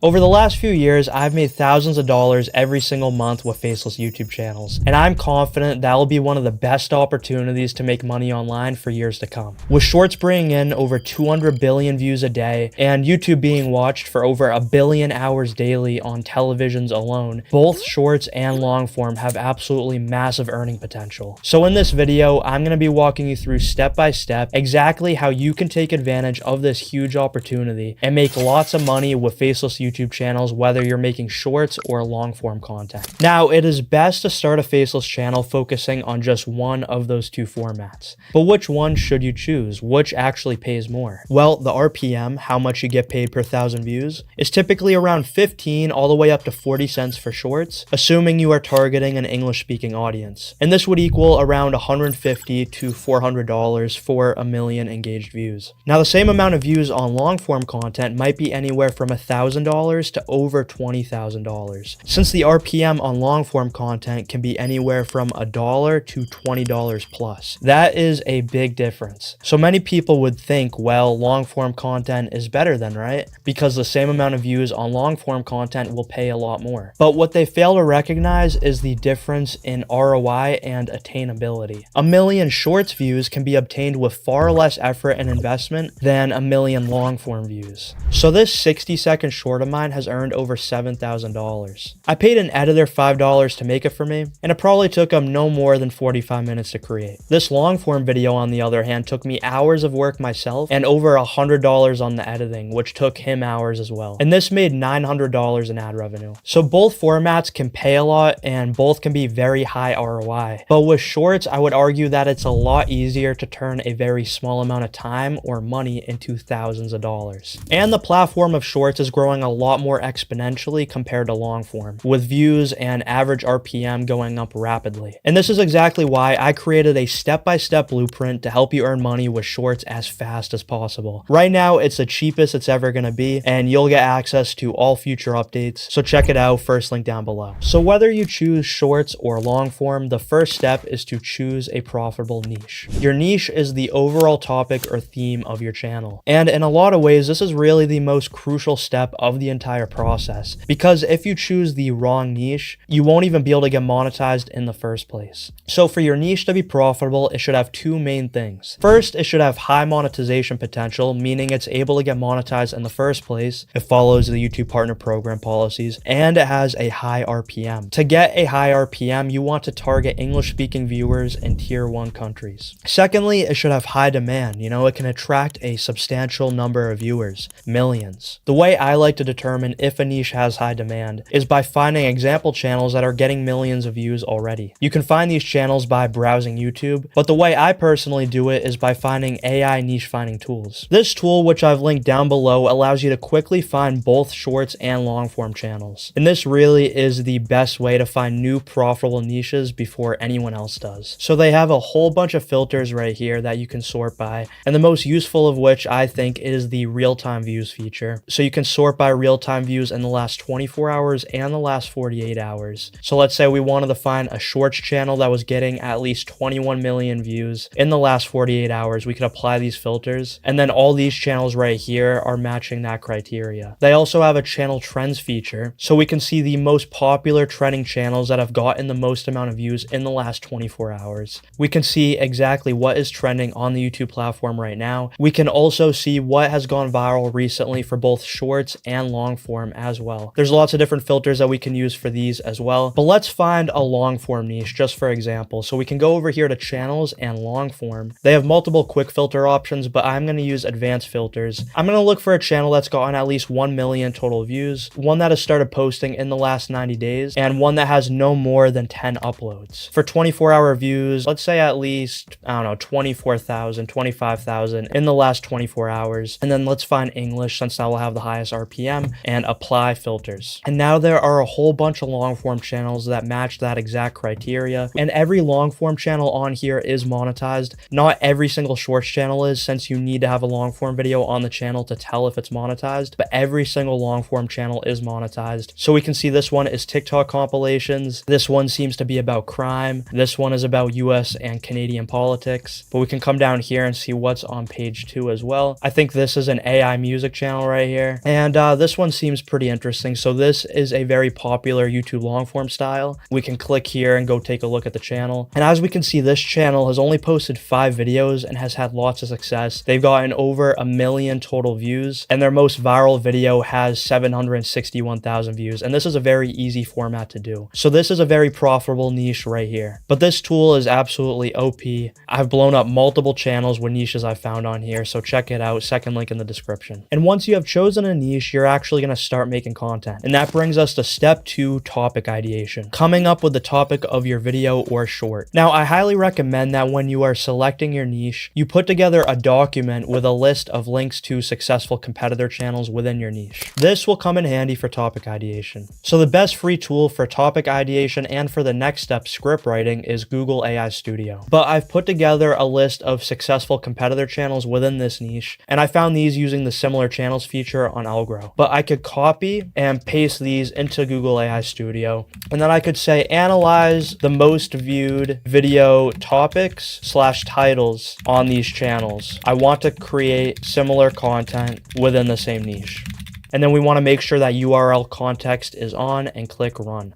Over the last few years, I've made thousands of dollars every single month with Faceless YouTube channels, and I'm confident that will be one of the best opportunities to make money online for years to come. With Shorts bringing in over 200 billion views a day, and YouTube being watched for over 1 billion hours daily on televisions alone, both Shorts and long form have absolutely massive earning potential. So in this video, I'm going to be walking you through step by step exactly how you can take advantage of this huge opportunity and make lots of money with Faceless YouTube channels, whether you're making shorts or long form content. Now, it is best to start a Faceless channel focusing on just one of those two formats. But which one should you choose? Which actually pays more? Well, the RPM, how much you get paid per 1,000 views, is typically around 15 all the way up to 40 cents for shorts, assuming you are targeting an English-speaking audience. And this would equal around $150 to $400 for 1 million engaged views. Now, the same amount of views on long form content might be anywhere from $1,000 to over $20,000, since the RPM on long form content can be anywhere from $1 to $20 plus. That is a big difference. So many people would think, well, long form content is better then, right? Because the same amount of views on long form content will pay a lot more. But what they fail to recognize is the difference in ROI and attainability. 1 million shorts views can be obtained with far less effort and investment than 1 million long form views. So this 60-second short of mine has earned over $7,000. I paid an editor $5 to make it for me, and it probably took him no more than 45 minutes to create. This long form video, on the other hand, took me hours of work myself and over $100 on the editing, which took him hours as well. And this made $900 in ad revenue. So both formats can pay a lot and both can be very high ROI. But with shorts, I would argue that it's a lot easier to turn a very small amount of time or money into thousands of dollars. And the platform of shorts is growing a lot more exponentially compared to long form, with views and average RPM going up rapidly. And this is exactly why I created a step-by-step blueprint to help you earn money with shorts as fast as possible. Right now, it's the cheapest it's ever going to be, and you'll get access to all future updates, so check it out, first link down below. So whether you choose shorts or long form, the first step is to choose a profitable niche. Your niche is the overall topic or theme of your channel. And in a lot of ways, this is really the most crucial step of the entire process, because if you choose the wrong niche, you won't even be able to get monetized in the first place. So for your niche to be profitable, it should have two main things. First, it should have high monetization potential, meaning it's able to get monetized in the first place. It follows the YouTube Partner Program policies, and it has a high RPM. To get a high RPM, you want to target English-speaking viewers in Tier 1 countries. Secondly, it should have high demand. It can attract a substantial number of viewers, millions. The way I like to determine if a niche has high demand is by finding example channels that are getting millions of views already. You can find these channels by browsing YouTube, but the way I personally do it is by finding AI niche finding tools. This tool, which I've linked down below, allows you to quickly find both shorts and long form channels. And this really is the best way to find new profitable niches before anyone else does. So they have a whole bunch of filters right here that you can sort by, and the most useful of which I think is the real-time views feature. So you can sort by real-time views in the last 24 hours and the last 48 hours. So let's say we wanted to find a shorts channel that was getting at least 21 million views in the last 48 hours. We could apply these filters, and then all these channels right here are matching that criteria. They also have a channel trends feature, so we can see the most popular trending channels that have gotten the most amount of views in the last 24 hours. We can see exactly what is trending on the YouTube platform right now. We can also see what has gone viral recently for both shorts and long form as well. There's lots of different filters that we can use for these as well, but let's find a long form niche just for example. So we can go over here to channels and long form. They have multiple quick filter options, but I'm going to use advanced filters. I'm going to look for a channel that's gotten at least 1 million total views, one that has started posting in the last 90 days, and one that has no more than 10 uploads. For 24-hour views, let's say at least, 24,000, 25,000 in the last 24 hours. And then let's find English, since that will have the highest RPM, and apply filters. And now there are a whole bunch of long form channels that match that exact criteria, and every long form channel on here is monetized. Not every single shorts channel is, since you need to have a long form video on the channel to tell if it's monetized, but every single long form channel is monetized. So we can see this one is TikTok compilations. This one seems to be about crime. This one is about US and Canadian politics, but we can come down here and see what's on page 2 as well. I think this is an AI music channel right here, and this this one seems pretty interesting. So this is a very popular YouTube long form style. We can click here and go take a look at the channel. And as we can see, this channel has only posted 5 videos and has had lots of success. They've gotten over 1 million total views, and their most viral video has 761,000 views. And this is a very easy format to do. So this is a very profitable niche right here. But this tool is absolutely OP. I've blown up multiple channels with niches I found on here, so check it out. Second link in the description. And once you have chosen a niche, you're actually going to start making content. And that brings us to step 2, topic ideation. Coming up with the topic of your video or short. Now, I highly recommend that when you are selecting your niche, you put together a document with a list of links to successful competitor channels within your niche. This will come in handy for topic ideation. So the best free tool for topic ideation and for the next step, script writing, is Google AI Studio. But I've put together a list of successful competitor channels within this niche, and I found these using the similar channels feature on Algro. But I could copy and paste these into Google AI Studio, and then I could say analyze the most viewed video topics / titles on these channels. I want to create similar content within the same niche. And then we want to make sure that URL context is on and click run.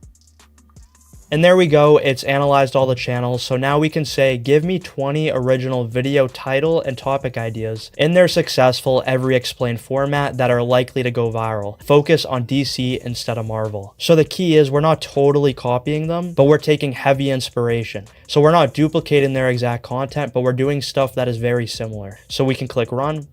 And there we go, it's analyzed all the channels. So now we can say, give me 20 original video title and topic ideas in their successful every explained format that are likely to go viral. Focus on DC instead of Marvel. So the key is we're not totally copying them, but we're taking heavy inspiration. So we're not duplicating their exact content, but we're doing stuff that is very similar. So we can click run.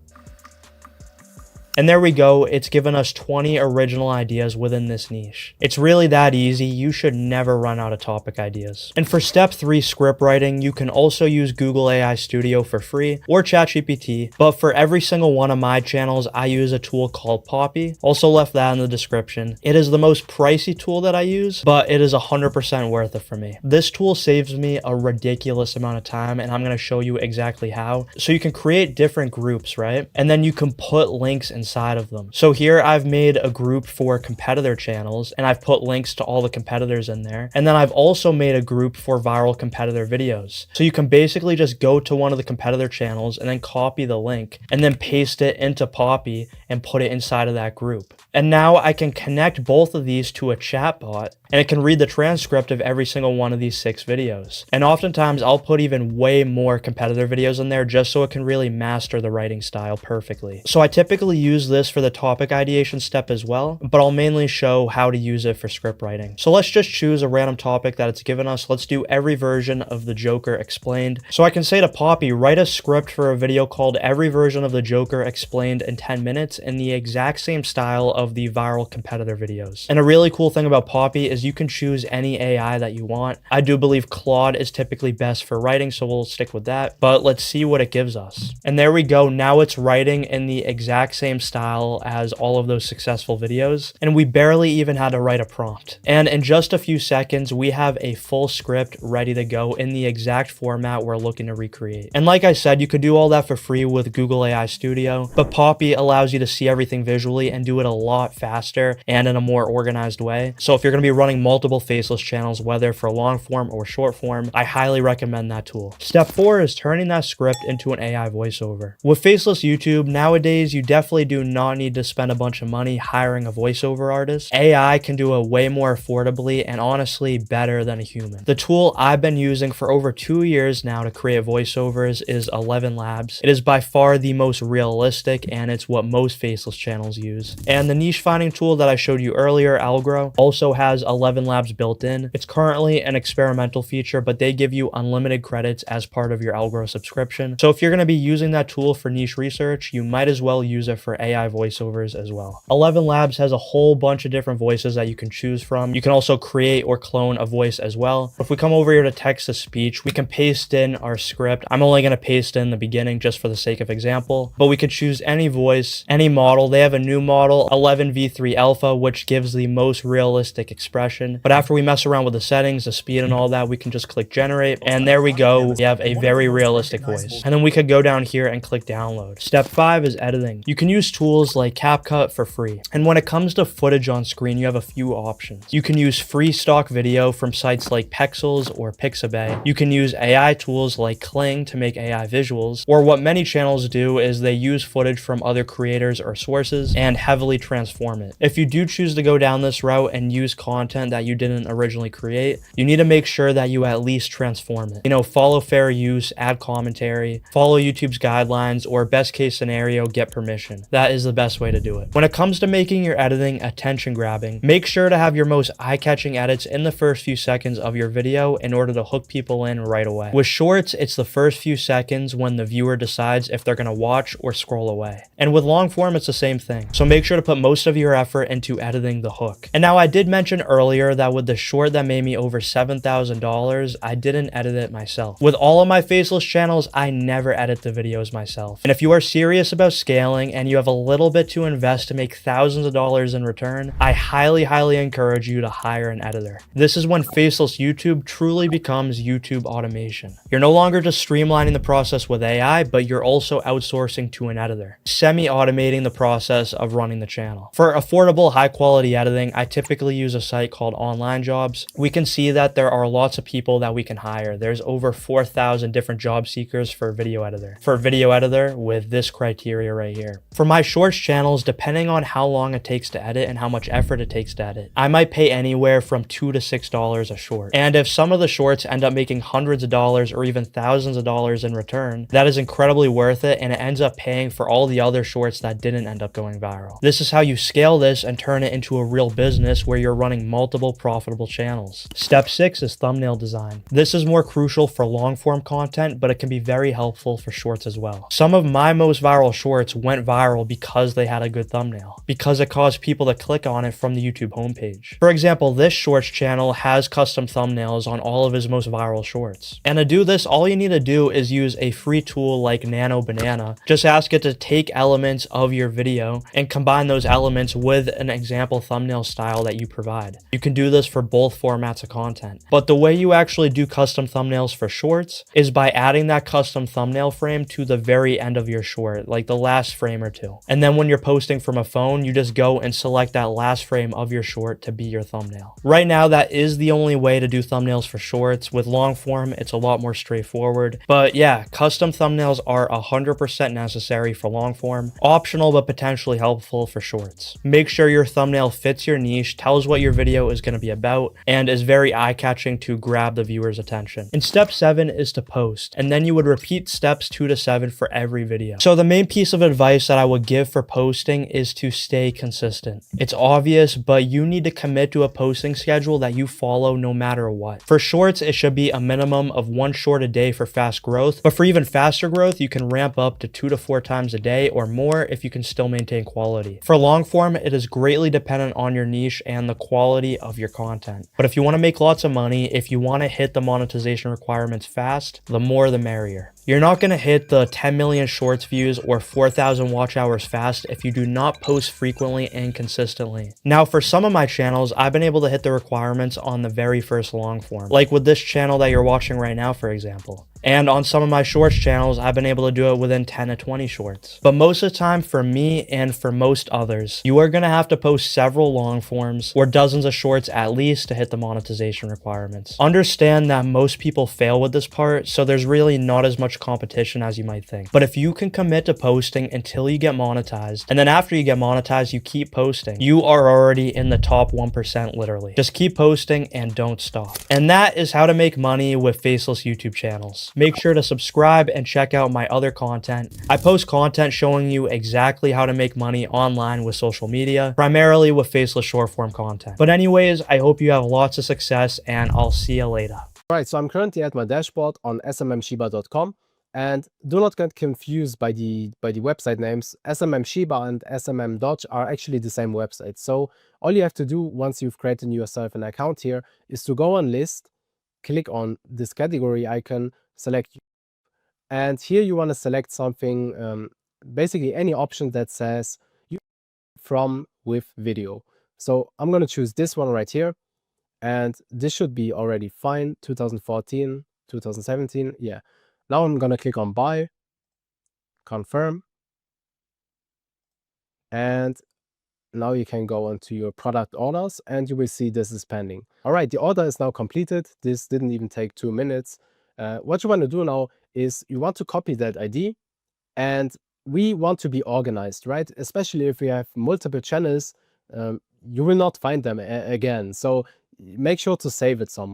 And there we go, it's given us 20 original ideas within this niche. It's really that easy, you should never run out of topic ideas. And for step 3, script writing, you can also use Google AI Studio for free or ChatGPT, but for every single one of my channels, I use a tool called Poppy. Also left that in the description. It is the most pricey tool that I use, but it is 100% worth it for me. This tool saves me a ridiculous amount of time, and I'm gonna show you exactly how. So you can create different groups, right? And then you can put links inside of them. So here I've made a group for competitor channels, and I've put links to all the competitors in there. And then I've also made a group for viral competitor videos. So you can basically just go to one of the competitor channels and then copy the link and then paste it into Poppy and put it inside of that group. And now I can connect both of these to a chatbot, and it can read the transcript of every single one of these 6 videos. And oftentimes I'll put even way more competitor videos in there just so it can really master the writing style perfectly. So I typically use this for the topic ideation step as well, but I'll mainly show how to use it for script writing. So let's just choose a random topic that it's given us. Let's do every version of the Joker explained. So I can say to Poppy, write a script for a video called every version of the Joker explained in 10 minutes in the exact same style of the viral competitor videos. And a really cool thing about Poppy is you can choose any AI that you want. I do believe Claude is typically best for writing, so we'll stick with that, but let's see what it gives us. And there we go, now it's writing in the exact same style as all of those successful videos, and we barely even had to write a prompt. And in just a few seconds, we have a full script ready to go in the exact format we're looking to recreate. And like I said, you could do all that for free with Google AI Studio, but Poppy allows you to see everything visually and do it a lot faster and in a more organized way. So if you're going to be running multiple Faceless channels, whether for long form or short form, I highly recommend that tool. Step 4 is turning that script into an AI voiceover. With Faceless YouTube, nowadays you definitely do not need to spend a bunch of money hiring a voiceover artist. AI can do it way more affordably and honestly better than a human. The tool I've been using for over 2 years now to create voiceovers is 11 Labs. It is by far the most realistic, and it's what most Faceless channels use. And the niche finding tool that I showed you earlier, Algro, also has 11 Labs built in. It's currently an experimental feature, but they give you unlimited credits as part of your Algro subscription. So if you're going to be using that tool for niche research, you might as well use it for AI voiceovers as well. 11 Labs has a whole bunch of different voices that you can choose from. You can also create or clone a voice as well. If we come over here to text to speech, we can paste in our script. I'm only going to paste in the beginning just for the sake of example, but we could choose any voice, any model. They have a new model, 11v3 Alpha, which gives the most realistic expression. But after we mess around with the settings, the speed and all that, we can just click generate, and there we go. We have a very realistic voice. And then we could go down here and click download. Step 5 is editing. You can use tools like CapCut for free. And when it comes to footage on screen, you have a few options. You can use free stock video from sites like Pexels or Pixabay. You can use AI tools like Kling to make AI visuals, or what many channels do is they use footage from other creators or sources and heavily transform it. If you do choose to go down this route and use content that you didn't originally create, you need to make sure that you at least transform it. You know, follow fair use, add commentary, follow YouTube's guidelines, or best case scenario, get permission. That is the best way to do it. When it comes to making your editing attention grabbing, make sure to have your most eye-catching edits in the first few seconds of your video in order to hook people in right away. With shorts, it's the first few seconds when the viewer decides if they're gonna watch or scroll away. And with long form, it's the same thing. So make sure to put most of your effort into editing the hook. And now I did mention earlier that with the short that made me over $7,000, I didn't edit it myself. With all of my Faceless channels, I never edit the videos myself. And if you are serious about scaling and you have a little bit to invest to make thousands of dollars in return, I highly encourage you to hire an editor. This is when Faceless YouTube truly becomes YouTube automation. You're no longer just streamlining the process with AI, but you're also outsourcing to an editor, semi-automating the process of running the channel. For affordable, high-quality editing, I typically use a site called Online Jobs. We can see that there are lots of people that we can hire. There's over 4,000 different job seekers for video editor. For video editor with this criteria right here. For my shorts channels, depending on how long it takes to edit and how much effort it takes to edit, I might pay anywhere from $2 to $6 a short. And if some of the shorts end up making hundreds of dollars or even thousands of dollars in return, that is incredibly worth it, and it ends up paying for all the other shorts that didn't end up going viral. This is how you scale this and turn it into a real business where you're running multiple profitable channels. Step 6 is thumbnail design. This is more crucial for long form content, but it can be very helpful for shorts as well. Some of my most viral shorts went viral because they had a good thumbnail, because it caused people to click on it from the YouTube homepage. For example, this shorts channel has custom thumbnails on all of his most viral shorts. And to do this, all you need to do is use a free tool like Nano Banana. Just ask it to take elements of your video and combine those elements with an example thumbnail style that you provide. You can do this for both formats of content. But the way you actually do custom thumbnails for shorts is by adding that custom thumbnail frame to the very end of your short, like the last frame or two. And then when you're posting from a phone, you just go and select that last frame of your short to be your thumbnail. Right now, that is the only way to do thumbnails for shorts. With long form, it's a lot more straightforward. But yeah, custom thumbnails are 100% necessary for long form, optional but potentially helpful for shorts. Make sure your thumbnail fits your niche, tells what your video is going to be about, and is very eye-catching to grab the viewer's attention. And step 7 is to post, and then you would repeat steps 2 to 7 for every video. So the main piece of advice that I would give for posting is to stay consistent. It's obvious, but you need to commit to a posting schedule that you follow no matter what. For shorts, it should be a minimum of 1 short a day for fast growth, but for even faster growth, you can ramp up to 2 to 4 times a day or more if you can still maintain quality. For long form, it is greatly dependent on your niche and the quality of your content. But if you want to make lots of money, if you want to hit the monetization requirements fast, the more the merrier. You're not going to hit the 10 million shorts views or 4,000 watch hours fast if you do not post frequently and consistently. Now, for some of my channels, I've been able to hit the requirements on the very first long form, like with this channel that you're watching right now, for example. And on some of my shorts channels, I've been able to do it within 10 to 20 shorts. But most of the time, for me and for most others, you are going to have to post several long forms or dozens of shorts at least to hit the monetization requirements. Understand that most people fail with this part, so there's really not as much competition as you might think. But if you can commit to posting until you get monetized, and then after you get monetized, you keep posting, you are already in the top 1% literally. Just keep posting and don't stop. And that is how to make money with Faceless YouTube channels. Make sure to subscribe and check out my other content. I post content showing you exactly how to make money online with social media, primarily with Faceless short form content. But anyways, I hope you have lots of success and I'll see you later. Right, so I'm currently at my dashboard on smmshiba.com, and do not get confused by the website names. SMM and SMM Dodge are actually the same website. So all you have to do once you've created yourself an account here is to go on list, click on this category icon, select, and here you want to select something, basically any option that says from with video. So I'm going to choose this one right here, and this should be already fine. 2014, 2017, yeah. Now I'm going to click on buy, confirm, And now you can go onto your product orders and you will see this is pending. All right, the order is now completed. This didn't even take 2 minutes. What you want to do now is you want to copy that ID, and we want to be organized, right? Especially if we have multiple channels, you will not find them again. So make sure to save it somewhere.